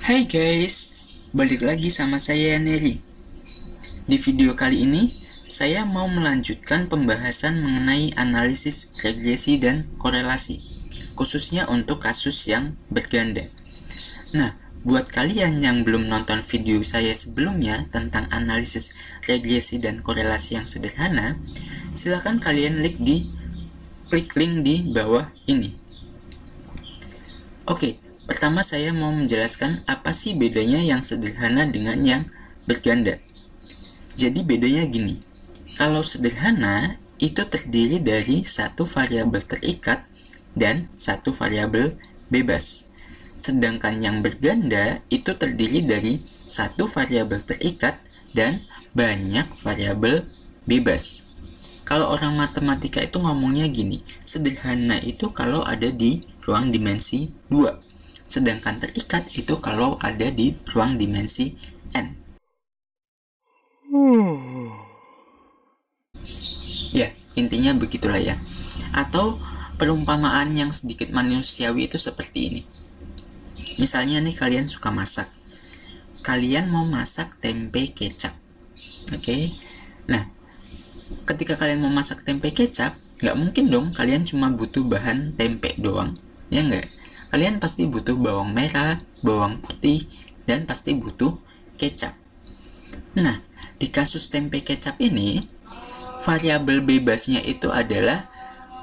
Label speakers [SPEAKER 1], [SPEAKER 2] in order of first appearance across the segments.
[SPEAKER 1] Hai guys, balik lagi sama saya Neri. Di video kali ini, saya mau melanjutkan pembahasan mengenai analisis regresi dan korelasi, khususnya untuk kasus yang berganda. Nah, buat kalian yang belum nonton video saya sebelumnya tentang analisis regresi dan korelasi yang sederhana, silakan kalian klik link di bawah ini. Oke, pertama saya mau menjelaskan apa sih bedanya yang sederhana dengan yang berganda. Jadi bedanya gini, kalau sederhana itu terdiri dari satu variabel terikat dan satu variabel bebas. Sedangkan yang berganda itu terdiri dari satu variabel terikat dan banyak variabel bebas. Kalau orang matematika itu ngomongnya gini, sederhana itu kalau ada di ruang dimensi 2, sedangkan terikat itu kalau ada di ruang dimensi N. Ya, intinya begitulah ya. Atau perumpamaan yang sedikit manusiawi itu seperti ini. Misalnya nih kalian suka masak. Kalian mau masak tempe kecap. Oke. Nah, ketika kalian mau masak tempe kecap, nggak mungkin dong kalian cuma butuh bahan tempe doang, ya nggak? Kalian pasti butuh bawang merah, bawang putih, dan pasti butuh kecap. Nah, di kasus tempe kecap ini, variabel bebasnya itu adalah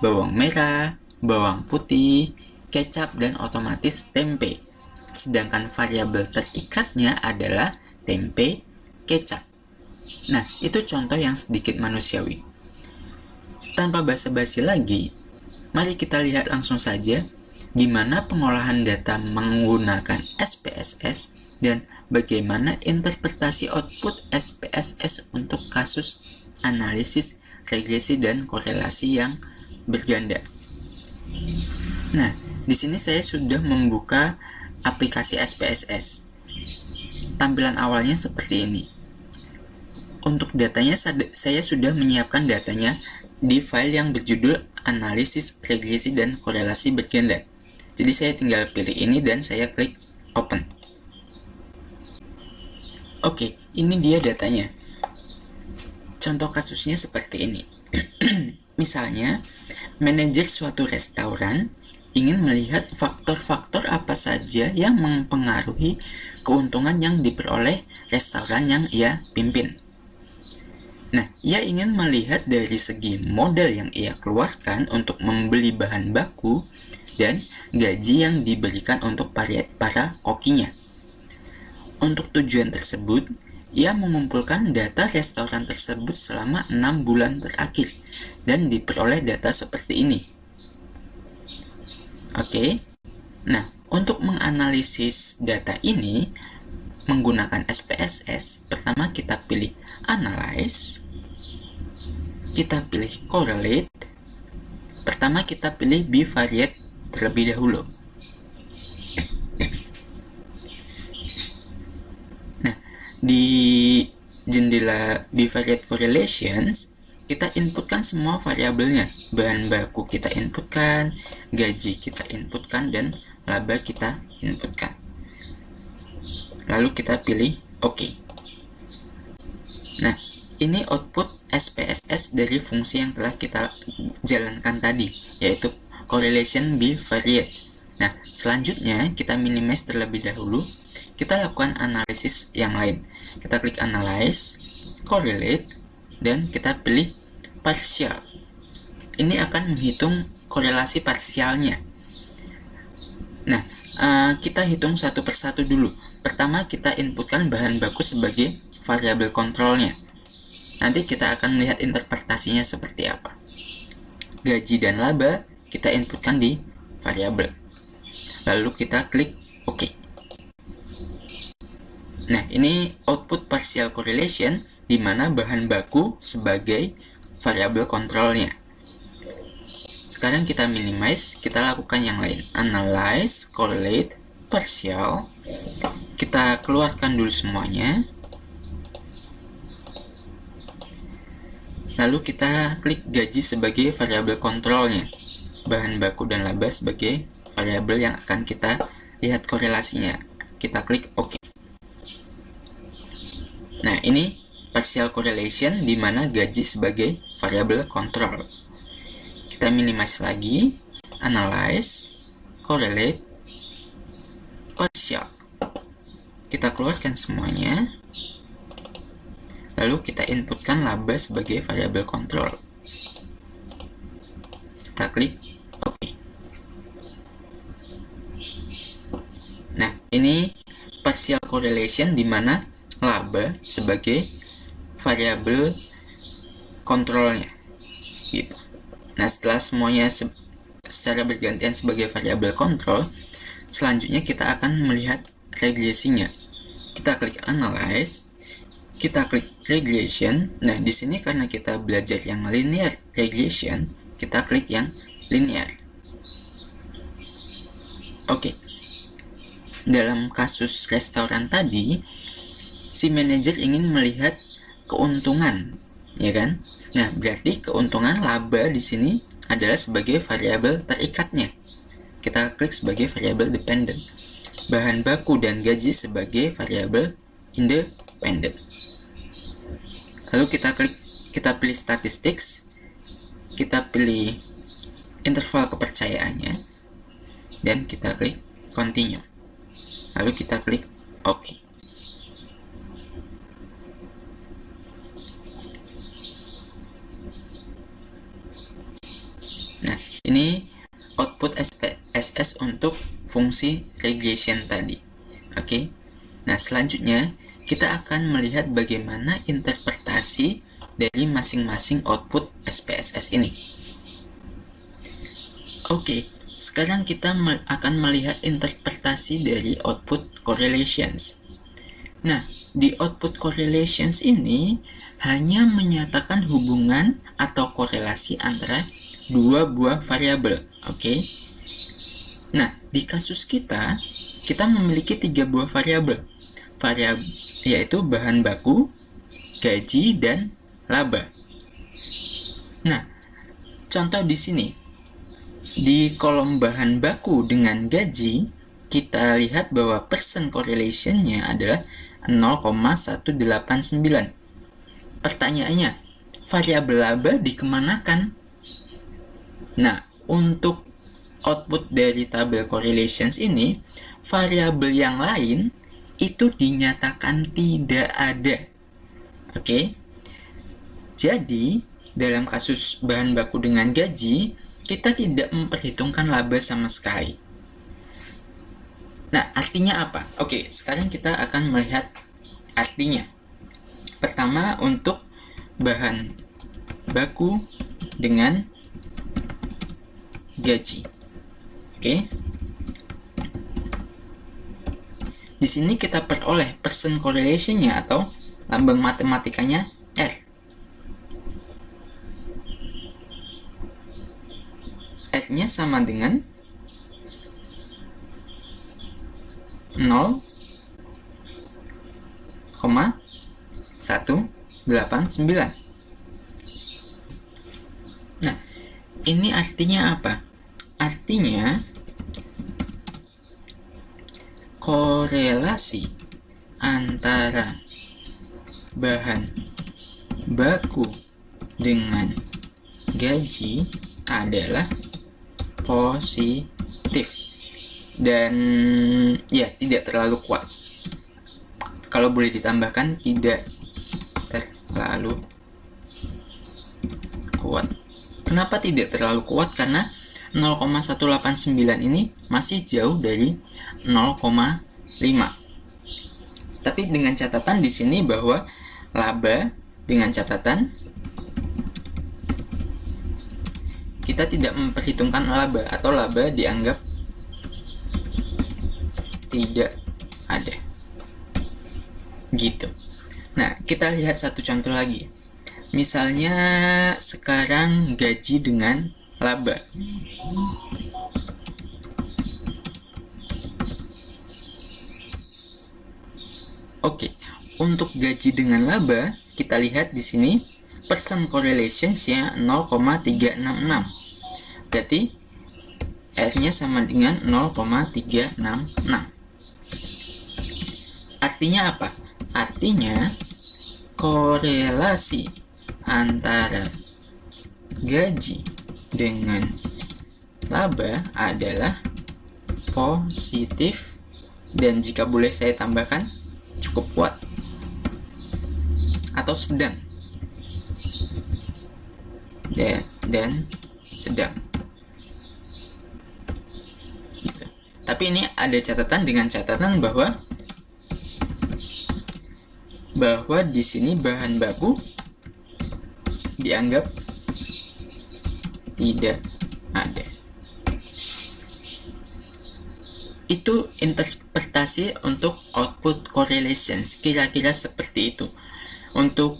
[SPEAKER 1] bawang merah, bawang putih, kecap, dan otomatis tempe. Sedangkan variabel terikatnya adalah tempe kecap. Nah, itu contoh yang sedikit manusiawi. Tanpa basa-basi lagi, mari kita lihat langsung saja gimana pengolahan data menggunakan SPSS dan bagaimana interpretasi output SPSS untuk kasus analisis regresi dan korelasi yang berganda. Nah, di sini saya sudah membuka aplikasi SPSS. Tampilan awalnya seperti ini. Untuk datanya, saya sudah menyiapkan datanya di file yang berjudul analisis regresi dan korelasi berganda. Jadi saya tinggal pilih ini dan saya klik open. Oke, ini dia datanya. Contoh kasusnya seperti ini. Misalnya, manajer suatu restoran ingin melihat faktor-faktor apa saja yang mempengaruhi keuntungan yang diperoleh restoran yang ia pimpin. Nah, ia ingin melihat dari segi modal yang ia keluarkan untuk membeli bahan baku dan gaji yang diberikan untuk para kokinya. Untuk tujuan tersebut, ia mengumpulkan data restoran tersebut selama 6 bulan terakhir dan diperoleh data seperti ini. Oke. Nah, untuk menganalisis data ini menggunakan SPSS, pertama kita pilih Analyze, kita pilih Correlate. Pertama kita pilih Bivariate terlebih dahulu. Nah, di jendela Bivariate Correlations, kita inputkan semua variabelnya. Bahan baku kita inputkan, gaji kita inputkan, dan laba kita inputkan. Lalu kita pilih OK. Nah, ini output SPSS dari fungsi yang telah kita jalankan tadi, yaitu correlation bivariate. Nah, selanjutnya kita minimize terlebih dahulu. Kita lakukan analisis yang lain. Kita klik Analyze, Correlate, dan kita pilih Partial. Ini akan menghitung korelasi parsialnya. Nah, kita hitung satu persatu dulu. Pertama, kita inputkan bahan baku sebagai variabel kontrolnya. Nanti kita akan melihat interpretasinya seperti apa. Gaji dan laba kita inputkan di variabel. Lalu kita klik OK. Nah, ini output partial correlation di mana bahan baku sebagai variabel kontrolnya. Sekarang kita minimize, kita lakukan yang lain. Analyze, correlate, partial. Kita keluarkan dulu semuanya. Lalu kita klik gaji sebagai variabel kontrolnya. Bahan baku dan laba sebagai variabel yang akan kita lihat korelasinya. kita klik OK. Nah, ini partial correlation di mana gaji sebagai variabel kontrol. Kita minimize lagi, analyze, correlate, partial. Kita keluarkan semuanya. Lalu kita inputkan laba sebagai variabel kontrol. Kita klik OK. Nah, ini partial correlation di mana laba sebagai variabel kontrolnya gitu. Nah, setelah semuanya secara bergantian sebagai variabel kontrol, selanjutnya kita akan melihat regresinya. Kita klik analyze, kita klik regression. Nah, di sini karena kita belajar yang linear regression, kita klik yang linear. Oke. Dalam kasus restoran tadi, si manajer ingin melihat keuntungan, ya kan? Nah, berarti keuntungan laba di sini adalah sebagai variabel terikatnya. Kita klik sebagai variabel dependent. Bahan baku dan gaji sebagai variabel independent. Lalu kita pilih statistics, kita pilih interval kepercayaannya, dan kita klik continue. Lalu kita klik OK. Nah, ini output SPSS untuk fungsi regression tadi. Oke. Nah, selanjutnya kita akan melihat bagaimana interpretasi dari masing-masing output SPSS ini. Oke, sekarang kita akan melihat interpretasi dari output correlations. Nah, di output correlations ini hanya menyatakan hubungan atau korelasi antara dua buah variabel. Oke. Nah, di kasus kita memiliki 3 buah variabel. Yaitu bahan baku, gaji, dan laba. Nah, contoh di sini. Di kolom bahan baku dengan gaji, kita lihat bahwa percent correlation-nya adalah 0,189. Pertanyaannya, variabel laba dikemanakan? Nah, untuk output dari tabel correlations ini, variabel yang lain itu dinyatakan tidak ada. Oke. Jadi, dalam kasus bahan baku dengan gaji, kita tidak memperhitungkan laba sama sekali. Nah, artinya apa? Oke, sekarang kita akan melihat artinya. Pertama, untuk bahan baku dengan gaji. Oke. Di sini kita peroleh percent correlation-nya atau lambang matematikanya R. R-nya sama dengan 0,189. Nah, ini artinya apa? Artinya korelasi antara bahan baku dengan gaji adalah positif dan ya tidak terlalu kuat. Kalau boleh ditambahkan, tidak terlalu kuat. Kenapa tidak terlalu kuat? Karena 0,189 ini masih jauh dari 0,5. Tapi dengan catatan di sini bahwa laba dengan catatan kita tidak memperhitungkan laba atau laba dianggap tidak ada. Gitu. Nah, kita lihat satu contoh lagi. Misalnya sekarang gaji dengan laba. Oke, untuk gaji dengan laba, kita lihat di sini percent correlation-nya 0,366. Berarti R-nya sama dengan 0,366. Artinya apa? Artinya korelasi antara gaji dengan laba adalah positif, dan jika boleh saya tambahkan, cukup kuat atau sedang, dan sedang gitu. Tapi ini ada catatan, dengan catatan bahwa di sini bahan baku dianggap tidak ada. Itu interpretasi untuk output correlations, kira-kira seperti itu. Untuk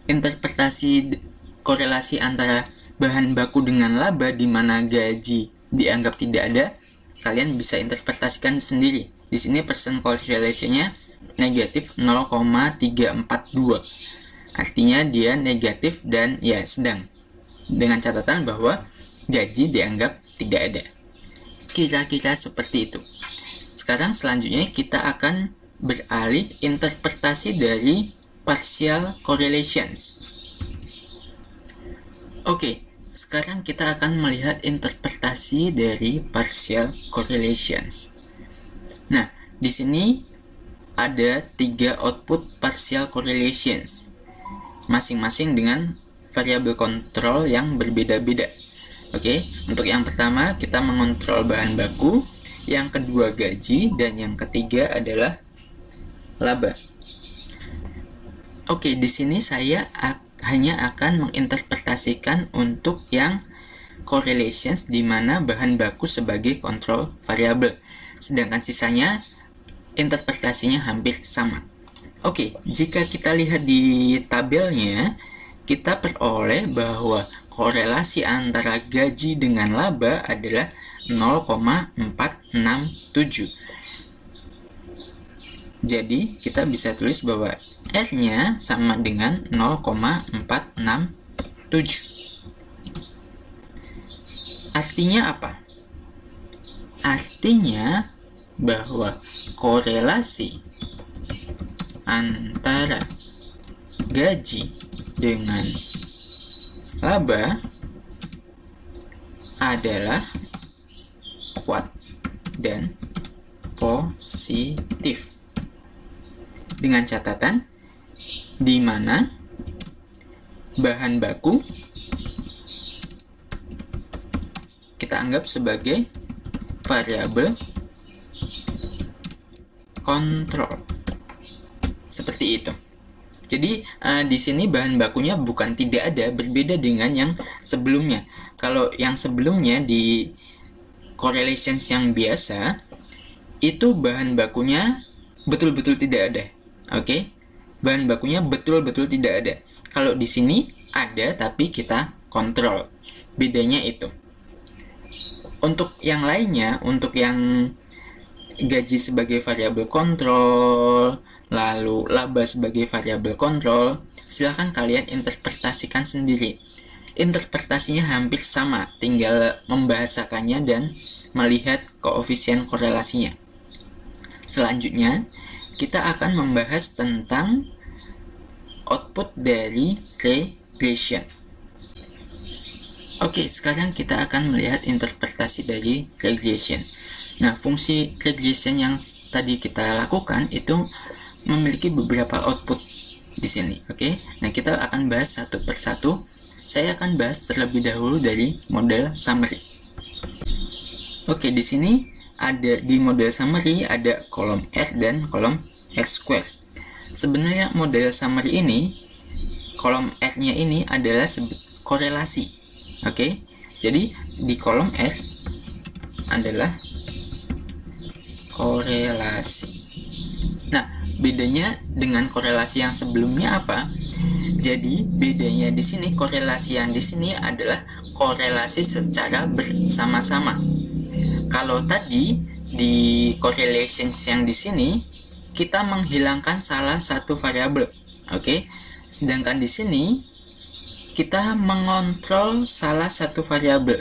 [SPEAKER 1] interpretasi korelasi antara bahan baku dengan laba di mana gaji dianggap tidak ada, kalian bisa interpretasikan sendiri. Di sini percent correlation-nya negatif 0,342. Artinya dia negatif dan ya sedang. Dengan catatan bahwa gaji dianggap tidak ada. Kira-kira seperti itu. Sekarang selanjutnya kita akan beralih interpretasi dari partial correlations. Oke, sekarang kita akan melihat interpretasi dari partial correlations. Nah, di sini ada 3 output partial correlations, masing-masing dengan variabel kontrol yang berbeda-beda. Oke, untuk yang pertama kita mengontrol bahan baku, yang kedua gaji, dan yang ketiga adalah laba. Oke, di sini saya hanya akan menginterpretasikan untuk yang correlations di mana bahan baku sebagai kontrol variabel, sedangkan sisanya interpretasinya hampir sama. Oke, jika kita lihat di tabelnya, kita peroleh bahwa korelasi antara gaji dengan laba adalah 0,467. Jadi, kita bisa tulis bahwa R-nya sama dengan 0,467. Artinya apa? Artinya bahwa korelasi antara gaji dengan laba adalah kuat dan positif, dengan catatan di mana bahan baku kita anggap sebagai variabel kontrol. Seperti itu. Jadi di sini bahan bakunya bukan tidak ada, berbeda dengan yang sebelumnya. Kalau yang sebelumnya di correlations yang biasa, itu bahan bakunya betul-betul tidak ada. Oke? Bahan bakunya betul-betul tidak ada. Kalau di sini ada tapi kita kontrol. Bedanya itu. Untuk yang lainnya, untuk yang gaji sebagai variabel kontrol, lalu laba sebagai variabel kontrol, silahkan kalian interpretasikan sendiri. Interpretasinya hampir sama, tinggal membahasakannya dan melihat koefisien korelasinya. Selanjutnya, kita akan membahas tentang output dari regression. Oke, sekarang kita akan melihat interpretasi dari regression. Nah, fungsi regression yang tadi kita lakukan itu memiliki beberapa output di sini. Oke, nah kita akan bahas satu persatu. Saya akan bahas terlebih dahulu dari model summary. Oke, di sini ada di model summary ada kolom R dan kolom R square. Sebenarnya model summary ini, kolom R-nya ini adalah korelasi. Oke, jadi di kolom R adalah korelasi. Nah, bedanya dengan korelasi yang sebelumnya apa? Jadi, bedanya di sini, korelasi yang di sini adalah korelasi secara bersama-sama. Kalau tadi di correlations yang di sini kita menghilangkan salah satu variabel, oke? Sedangkan di sini kita mengontrol salah satu variabel.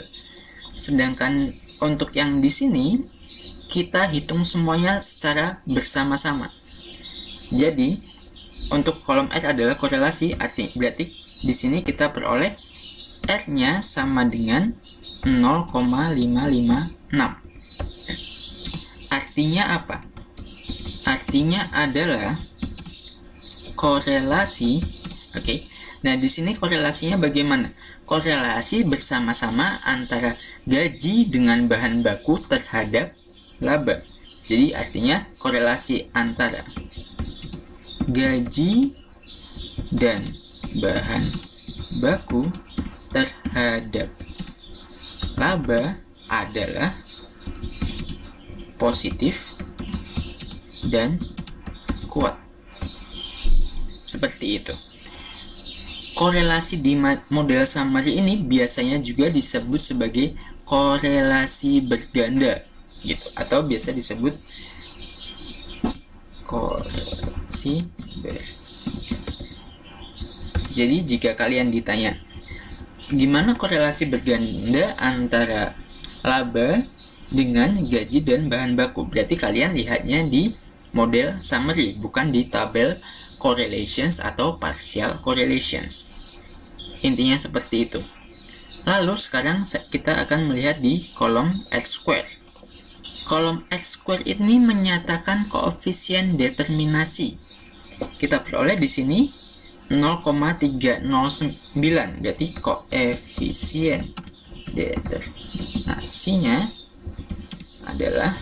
[SPEAKER 1] Sedangkan untuk yang di sini kita hitung semuanya secara bersama-sama. Jadi untuk kolom R adalah korelasi, berarti di sini kita peroleh R-nya sama dengan 0,556. Artinya apa? Artinya adalah korelasi. Oke. Nah, di sini korelasinya bagaimana? Korelasi bersama-sama antara gaji dengan bahan baku terhadap laba. Jadi artinya korelasi antara gaji dan bahan baku terhadap laba adalah positif dan kuat. Seperti itu. Korelasi di model summary ini biasanya juga disebut sebagai korelasi berganda gitu, atau biasa disebut korelasi berganda. Jadi jika kalian ditanya gimana korelasi berganda antara laba dengan gaji dan bahan baku, berarti kalian lihatnya di model summary, bukan di tabel correlations atau partial correlations. Intinya seperti itu. Lalu sekarang kita akan melihat di kolom R-square. Kolom R-square ini menyatakan koefisien determinasi. Kita peroleh di sini 0,309, berarti koefisien determinasinya adalah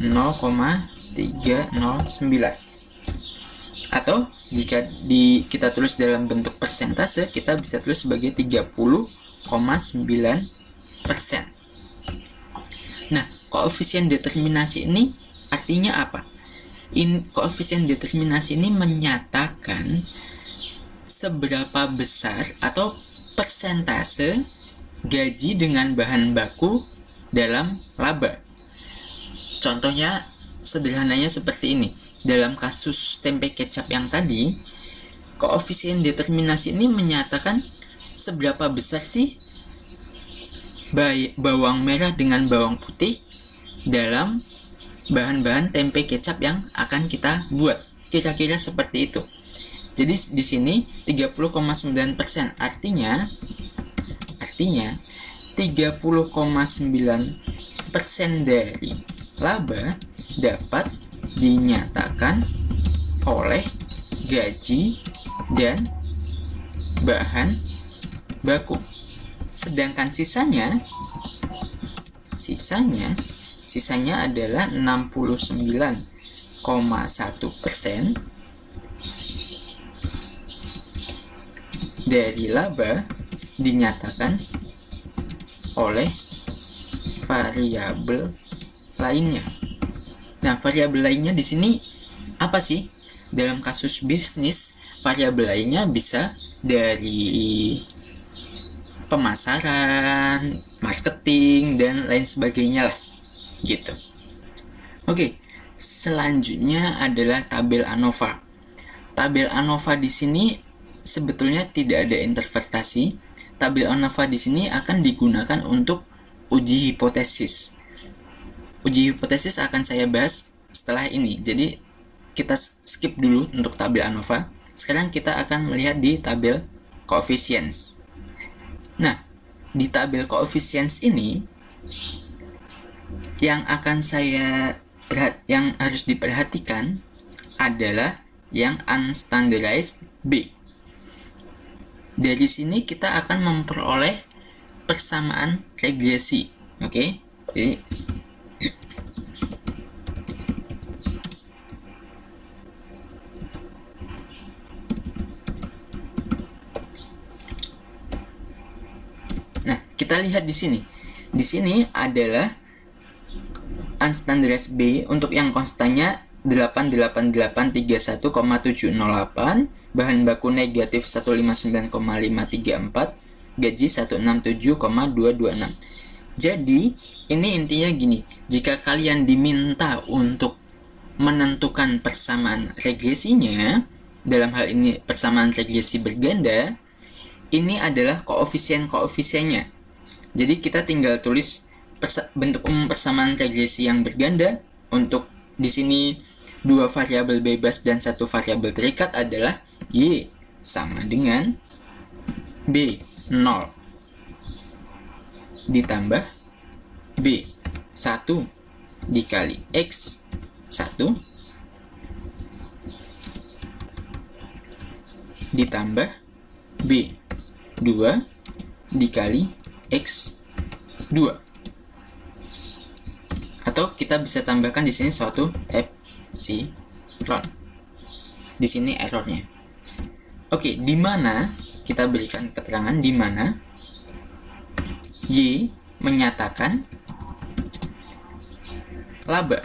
[SPEAKER 1] 0,309. Atau jika kita tulis dalam bentuk persentase, kita bisa tulis sebagai 30,9%. Nah, koefisien determinasi ini artinya apa? Koefisien determinasi ini menyatakan seberapa besar atau persentase gaji dengan bahan baku dalam laba. Contohnya sederhananya seperti ini. Dalam kasus tempe kecap yang tadi, koefisien determinasi ini menyatakan seberapa besar sih bawang merah dengan bawang putih dalam bahan-bahan tempe kecap yang akan kita buat. Kira-kira seperti itu. Jadi di sini 30,9%, artinya 30,9% dari laba dapat dinyatakan oleh gaji dan bahan baku. Sedangkan sisanya adalah 69,1% dari laba dinyatakan oleh variabel lainnya. Nah, variabel lainnya di sini apa sih? Dalam kasus bisnis, variabel lainnya bisa dari pemasaran, marketing, dan lain sebagainya lah, gitu. Oke, selanjutnya adalah tabel ANOVA. Tabel ANOVA di sini sebetulnya tidak ada interpretasi. Tabel ANOVA di sini akan digunakan untuk uji hipotesis. Uji hipotesis akan saya bahas setelah ini. Jadi kita skip dulu untuk tabel ANOVA. Sekarang kita akan melihat di tabel coefficients. Nah, di tabel coefficients ini yang harus diperhatikan adalah yang unstandardized B. Dari sini kita akan memperoleh persamaan regresi. Oke? Jadi kita lihat di sini. Di sini adalah unstandardized B untuk yang konstannya 88831,708, bahan baku negatif 159,534, gaji 167,226. Jadi, ini intinya gini, jika kalian diminta untuk menentukan persamaan regresinya, dalam hal ini persamaan regresi berganda, ini adalah koefisien-koefisiennya. Jadi kita tinggal tulis bentuk umum persamaan regresi yang berganda untuk di sini dua variabel bebas dan satu variabel terikat adalah Y sama dengan B0 ditambah B1 dikali X1 ditambah B2 dikali X2. Atau kita bisa tambahkan di sini suatu epsilon. Di sini errornya. Oke, di mana kita berikan keterangan di mana Y menyatakan laba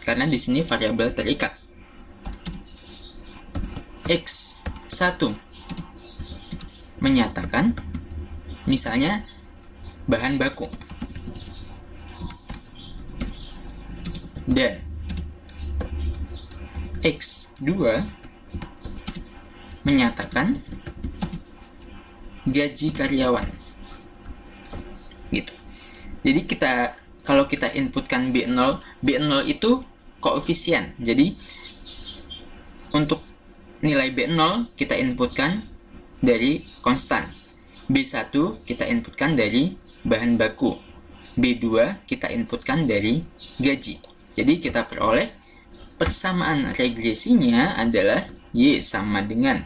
[SPEAKER 1] karena di sini variabel terikat. X1 menyatakan misalnya bahan baku. Dan X2 menyatakan gaji karyawan. Gitu. Jadi kalau kita inputkan B0 itu koefisien. Jadi untuk nilai B0 kita inputkan dari konstan. B1 kita inputkan dari bahan baku. B2 kita inputkan dari gaji. Jadi kita peroleh persamaan regresinya adalah Y sama dengan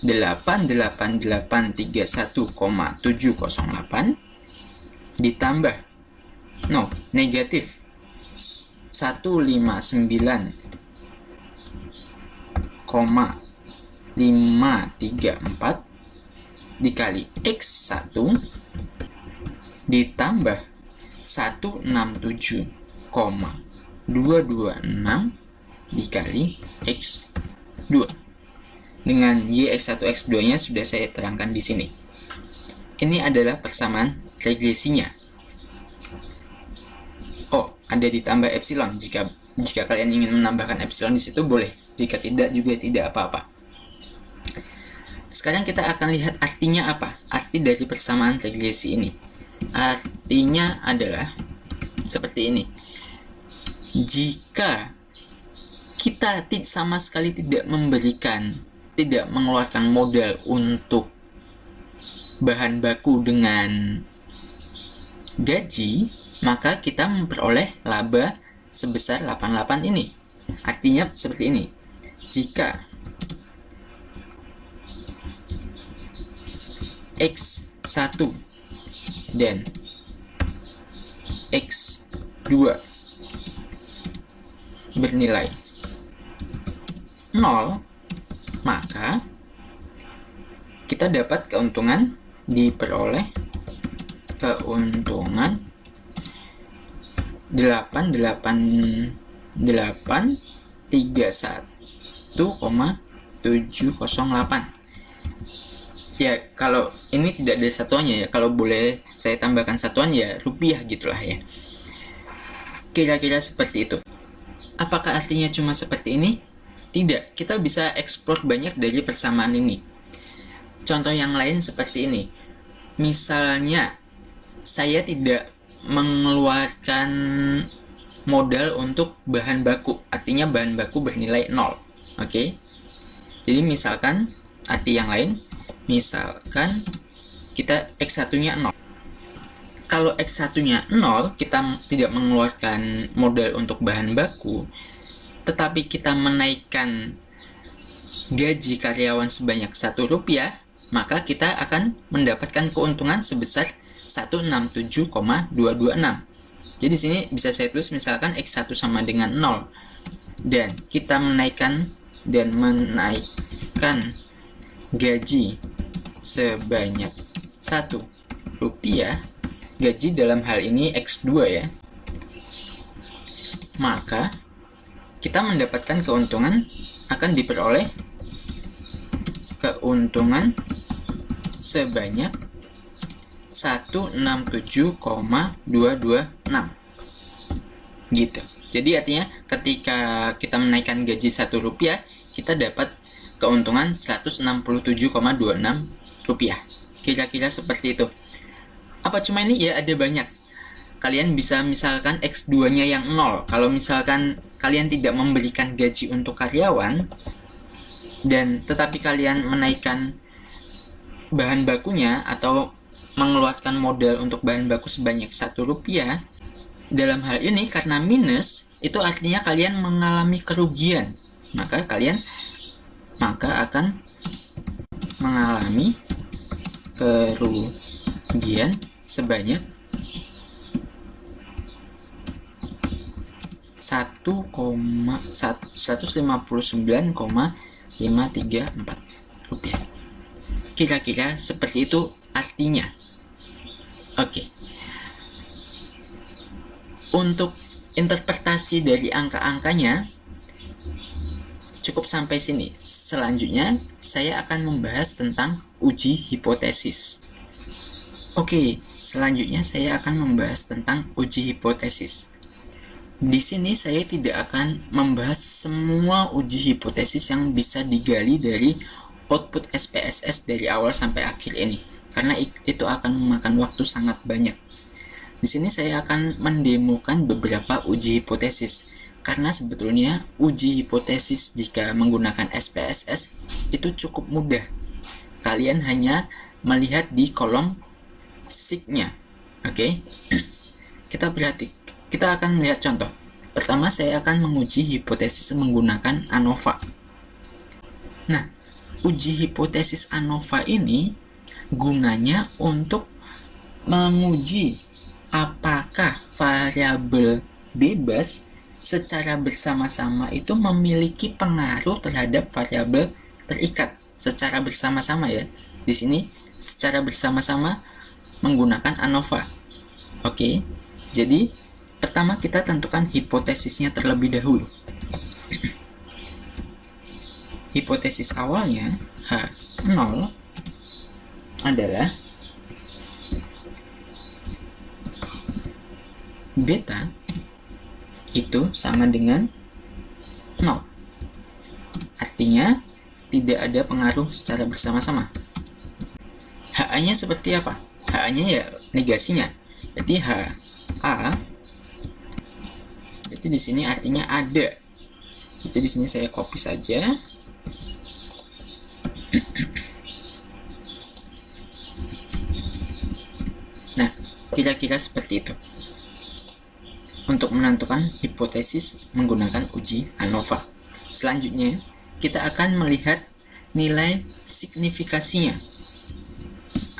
[SPEAKER 1] 88831,708 ditambah negatif 159,534 dikali X1 ditambah 167,226 dikali X2. Dengan Y X1 X2 nya sudah saya terangkan di sini. Ini adalah persamaan regresinya. Oh, ada ditambah epsilon. Jika kalian ingin menambahkan epsilon di situ boleh. Jika tidak juga tidak apa-apa. Sekarang kita akan lihat artinya apa? Arti dari persamaan regresi ini. Artinya adalah seperti ini. Jika kita sama sekali tidak mengeluarkan modal untuk bahan baku dengan gaji, maka kita memperoleh laba sebesar 88 ini. Artinya seperti ini. Jika X1 dan X2 bernilai 0, maka kita dapat keuntungan diperoleh keuntungan 88831,708. Ya, kalau ini tidak ada satuannya ya, kalau boleh saya tambahkan satuan ya rupiah gitulah ya. Kira-kira seperti itu. Apakah artinya cuma seperti ini? Tidak, kita bisa eksplor banyak dari persamaan ini. Contoh yang lain seperti ini. Misalnya, saya tidak mengeluarkan modal untuk bahan baku. Artinya bahan baku bernilai 0. Oke? Jadi misalkan, arti yang lain, misalkan kita X1-nya 0. Kalau X1-nya 0, kita tidak mengeluarkan modal untuk bahan baku, tetapi kita menaikkan gaji karyawan sebanyak Rp1, maka kita akan mendapatkan keuntungan sebesar 167,226. Jadi di sini bisa saya tulis misalkan X1 sama dengan 0. Dan kita menaikkan gaji sebanyak Rp1. Gaji dalam hal ini X2 ya. Maka kita mendapatkan keuntungan akan diperoleh keuntungan sebanyak 167,226 gitu. Jadi artinya ketika kita menaikkan gaji Rp1, kita dapat keuntungan 167,26 rupiah. Kira-kira seperti itu. Apa cuma ini? Ya ada banyak. kalian bisa misalkan X2-nya yang 0. Kalau misalkan kalian tidak memberikan gaji untuk karyawan, dan tetapi kalian menaikkan bahan bakunya atau mengeluarkan modal untuk bahan baku sebanyak Rp1, dalam hal ini karena minus, itu artinya kalian mengalami kerugian. Maka kalian akan mengalami kerugian sebanyak 159,534 rupiah. Kira-kira seperti itu artinya. Oke. Untuk interpretasi dari angka-angkanya cukup sampai sini. Selanjutnya saya akan membahas tentang uji hipotesis. Oke, selanjutnya saya akan membahas tentang uji hipotesis. Di sini saya tidak akan membahas semua uji hipotesis yang bisa digali dari output SPSS dari awal sampai akhir ini, karena itu akan memakan waktu sangat banyak. Di sini saya akan mendemokan beberapa uji hipotesis, karena sebetulnya uji hipotesis jika menggunakan SPSS itu cukup mudah. Kalian hanya melihat di kolom SIG-nya. Oke. Kita akan melihat contoh. Pertama, saya akan menguji hipotesis menggunakan ANOVA. Nah, uji hipotesis ANOVA ini gunanya untuk menguji apakah variabel bebas secara bersama-sama itu memiliki pengaruh terhadap variabel terikat secara bersama-sama ya. Di sini secara bersama-sama menggunakan ANOVA. Oke. Jadi pertama kita tentukan hipotesisnya terlebih dahulu. Hipotesis awalnya H0 adalah beta itu sama dengan 0. Artinya tidak ada pengaruh secara bersama-sama. HA-nya seperti apa? HA-nya ya negasinya. Jadi HA itu di sini artinya ada. Itu di sini saya copy saja. Nah, kira-kira seperti itu. Untuk menentukan hipotesis menggunakan uji ANOVA. Selanjutnya, kita akan melihat nilai signifikasinya.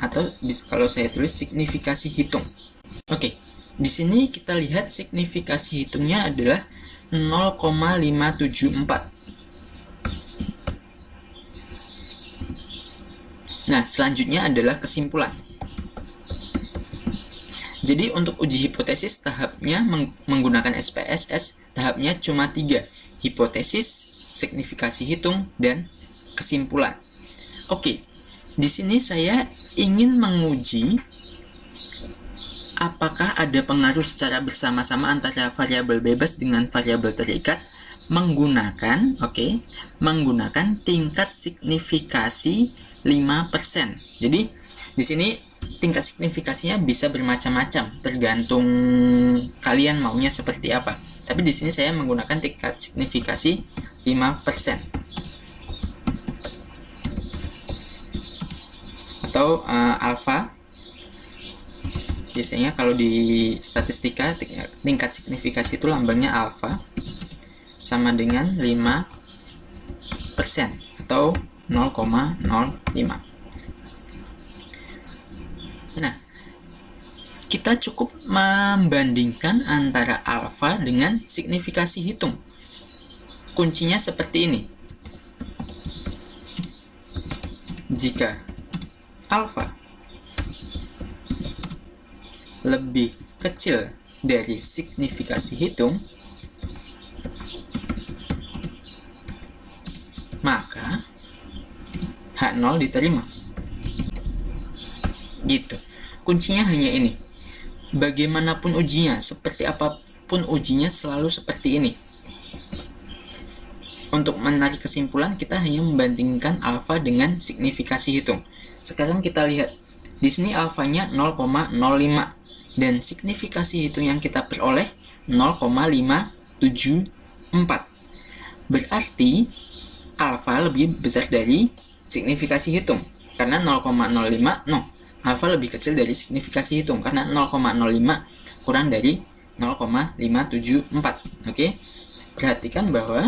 [SPEAKER 1] Atau kalau saya tulis signifikasi hitung. Oke. Di sini kita lihat signifikasi hitungnya adalah 0,574. Nah, selanjutnya adalah kesimpulan. Jadi untuk uji hipotesis tahapnya menggunakan SPSS, tahapnya cuma 3. Hipotesis, signifikasi hitung, dan kesimpulan. Oke, di sini saya ingin menguji apakah ada pengaruh secara bersama-sama antara variabel bebas dengan variabel terikat menggunakan tingkat signifikasi 5%. Jadi di sini tingkat signifikasinya bisa bermacam-macam, tergantung kalian maunya seperti apa. Tapi di sini saya menggunakan tingkat signifikasi 5%. Atau alfa. Biasanya kalau di statistika tingkat signifikasi itu lambangnya alfa sama dengan 5% atau 0,05. Nah, kita cukup membandingkan antara alfa dengan signifikasi hitung. Kuncinya seperti ini. Jika alfa lebih kecil dari signifikasi hitung, maka H0 diterima. Gitu. Kuncinya hanya ini. Bagaimanapun ujinya, seperti apapun ujinya selalu seperti ini. Untuk menarik kesimpulan, kita hanya membandingkan alfa dengan signifikasi hitung. Sekarang kita lihat. Di sini alfanya 0,05. Dan signifikasi hitung yang kita peroleh 0,574. Berarti alfa lebih besar dari signifikasi hitung. Karena 0,05, alfa lebih kecil dari signifikasi hitung. Karena 0,05 kurang dari 0,574. Oke? Perhatikan bahwa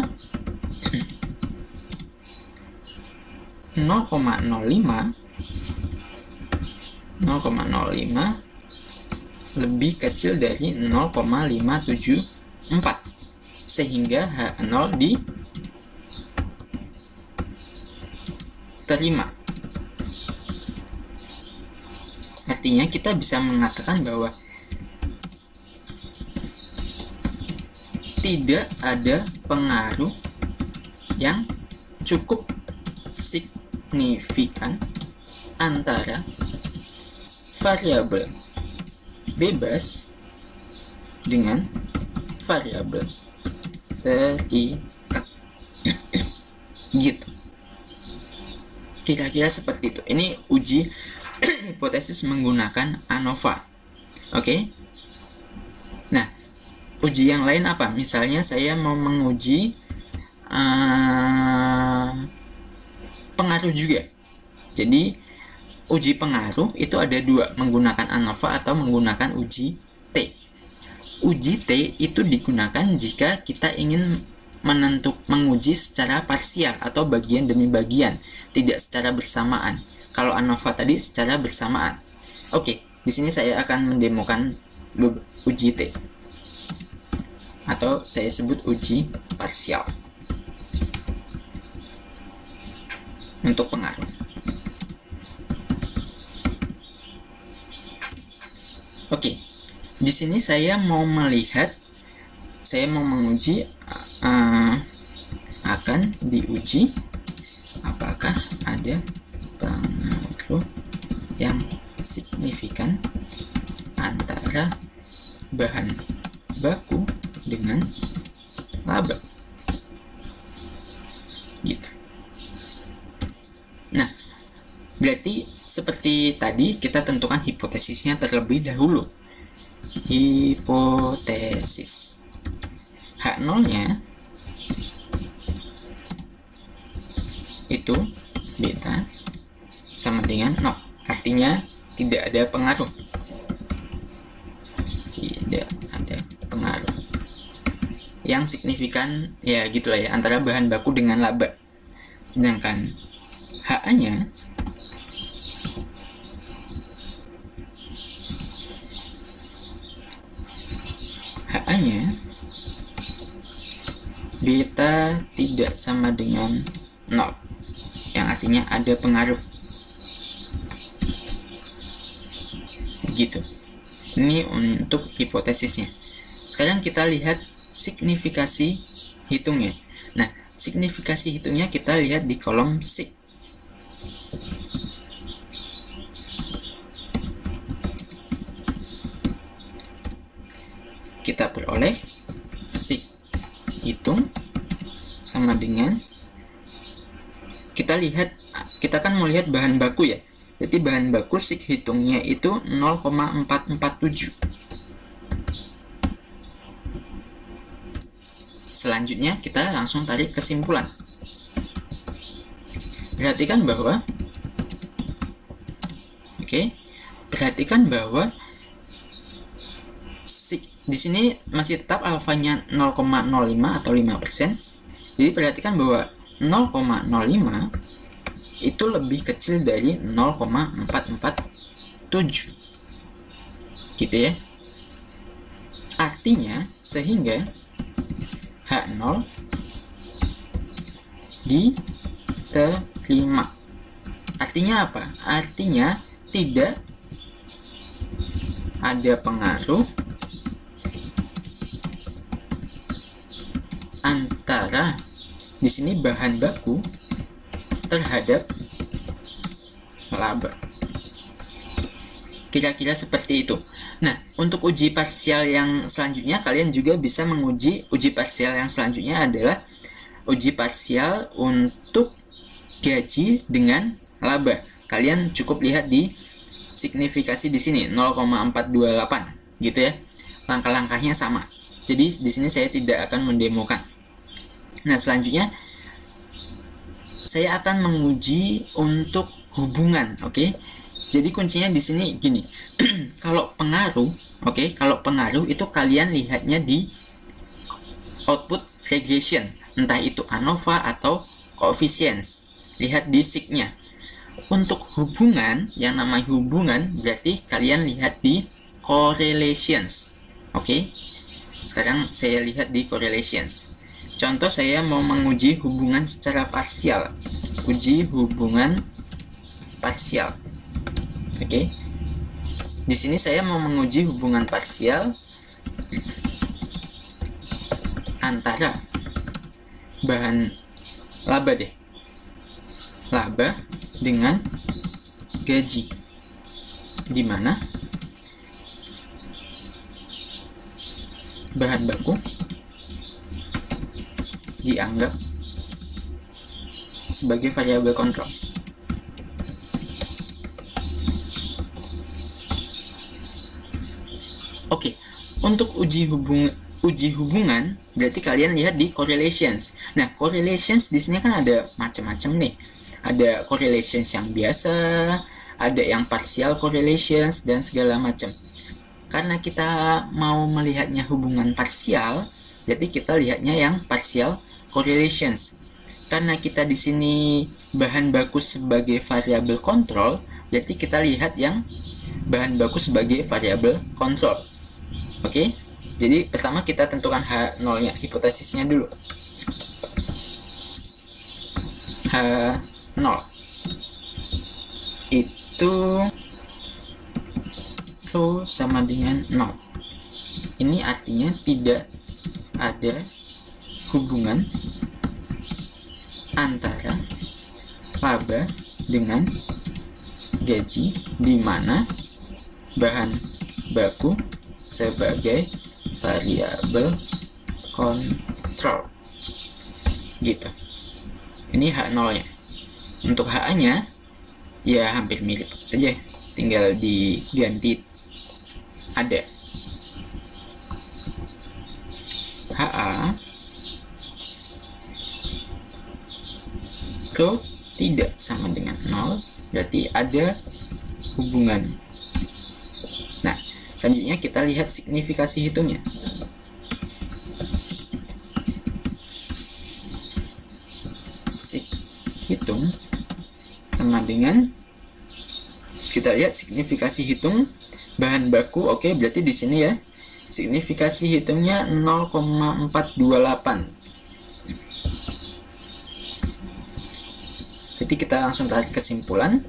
[SPEAKER 1] 0,05 lebih kecil dari 0,574, sehingga H0 diterima. Artinya kita bisa mengatakan bahwa tidak ada pengaruh yang cukup signifikan antara variabel bebas dengan variabel terikat. Gitu. Kira-kira seperti itu. Ini uji hipotesis menggunakan ANOVA. Oke? Nah, uji yang lain apa? Misalnya saya mau menguji pengaruh juga. Jadi uji pengaruh itu ada dua, menggunakan ANOVA atau menggunakan uji T. Uji T itu digunakan jika kita ingin menguji secara parsial atau bagian demi bagian, tidak secara bersamaan. Kalau ANOVA tadi secara bersamaan. Oke, di sini saya akan mendemokan uji T, atau saya sebut uji parsial untuk pengaruh. Oke, di sini saya mau menguji akan diuji apakah ada pengaruh yang signifikan antara bahan baku dengan laba. Gitu. Nah, berarti seperti tadi kita tentukan hipotesisnya terlebih dahulu. Hipotesis H0-nya itu beta sama dengan 0. Artinya tidak ada pengaruh. Tidak ada pengaruh yang signifikan, ya gitulah ya, antara bahan baku dengan laba. Sedangkan HA-nya beta tidak sama dengan 0, yang artinya ada pengaruh. Begitu. Ini untuk hipotesisnya. Sekarang kita lihat signifikasi hitungnya. Nah, signifikasi hitungnya kita lihat di kolom sig. Kita peroleh sig hitung sama dengan, kita kan mau lihat bahan baku ya. Jadi bahan baku sig hitungnya itu 0,447. Selanjutnya kita langsung tarik kesimpulan. Perhatikan bahwa di sini masih tetap alfanya 0,05 atau 5%. Jadi perhatikan bahwa 0,05 itu lebih kecil dari 0,447. Gitu ya. Artinya sehingga H0 diterima. Artinya apa? Artinya tidak ada pengaruh antara di sini bahan baku terhadap laba. Kira-kira seperti itu. Nah, untuk uji parsial yang selanjutnya, kalian juga bisa menguji uji parsial yang selanjutnya adalah uji parsial untuk gaji dengan laba. Kalian cukup lihat di signifikasi di sini 0,428. gitu ya. Langkah-langkahnya sama. Jadi di sini saya tidak akan mendemokan. Nah, selanjutnya saya akan menguji untuk hubungan, oke? Jadi kuncinya di sini gini. Kalau pengaruh, oke, kalau pengaruh itu kalian lihatnya di output regression, entah itu ANOVA atau coefficients. Lihat di sig-nya. Untuk hubungan, yang namanya hubungan berarti kalian lihat di correlations. Oke. Sekarang saya lihat di correlations. Contoh, saya mau menguji hubungan secara parsial. Uji hubungan parsial. Oke. Di sini saya mau menguji hubungan parsial antara bahan laba deh. Laba dengan gaji. Di mana bahan baku dianggap sebagai variabel kontrol. Oke, untuk uji hubungan berarti kalian lihat di correlations. Nah, correlations di sini kan ada macam-macam nih. Ada correlations yang biasa, ada yang partial correlations dan segala macam. Karena kita mau melihatnya hubungan parsial, jadi kita lihatnya yang partial correlations. Karena kita di sini bahan baku sebagai variabel kontrol, berarti kita lihat yang bahan baku sebagai variabel kontrol. Oke, jadi pertama kita tentukan H0-nya, hipotesisnya dulu. H0 itu rho sama dengan 0. Ini artinya tidak ada hubungan antara laba dengan gaji di mana bahan baku sebagai variabel kontrol. Gitu. Ini H0-nya. Untuk H-nya ya hampir mirip saja, tinggal diganti ada HA rho tidak sama dengan 0, berarti ada hubungan. Nah, selanjutnya kita lihat signifikasi hitungnya. Sig hitung sama dengan, kita lihat signifikasi hitung bahan baku. Oke, berarti di sini ya signifikasi hitungnya 0,428. Jadi kita langsung tarik kesimpulan.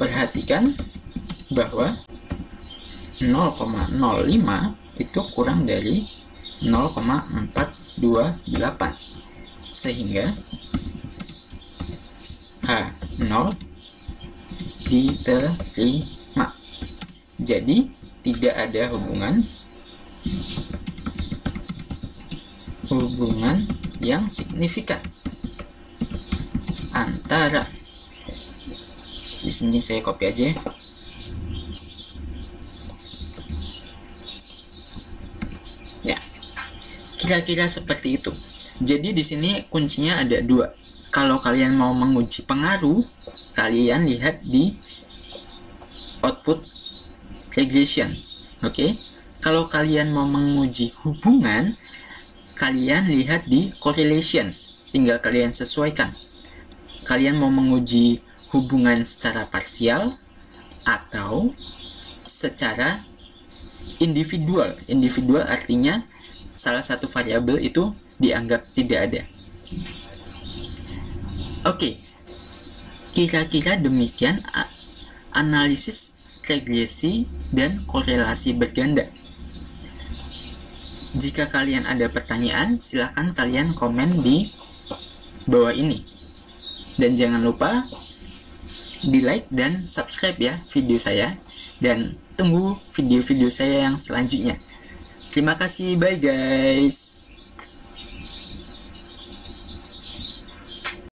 [SPEAKER 1] Perhatikan bahwa 0,05 itu kurang dari 0,428, sehingga H0 diterima. Jadi tidak ada hubungan yang signifikan antara, di sini saya copy aja, ya, kira-kira seperti itu. Jadi di sini kuncinya ada dua. Kalau kalian mau menguji pengaruh, kalian lihat di output regression. Oke. Kalau kalian mau menguji hubungan, kalian lihat di correlations. Tinggal kalian sesuaikan. Kalian mau menguji hubungan secara parsial atau secara individual. Individual artinya salah satu variabel itu dianggap tidak ada. Oke, kira-kira demikian analisis regresi dan korelasi berganda. Jika kalian ada pertanyaan, silahkan kalian komen di bawah ini. Dan jangan lupa di like dan subscribe ya video saya. Dan tunggu video-video saya yang selanjutnya. Terima kasih, bye guys.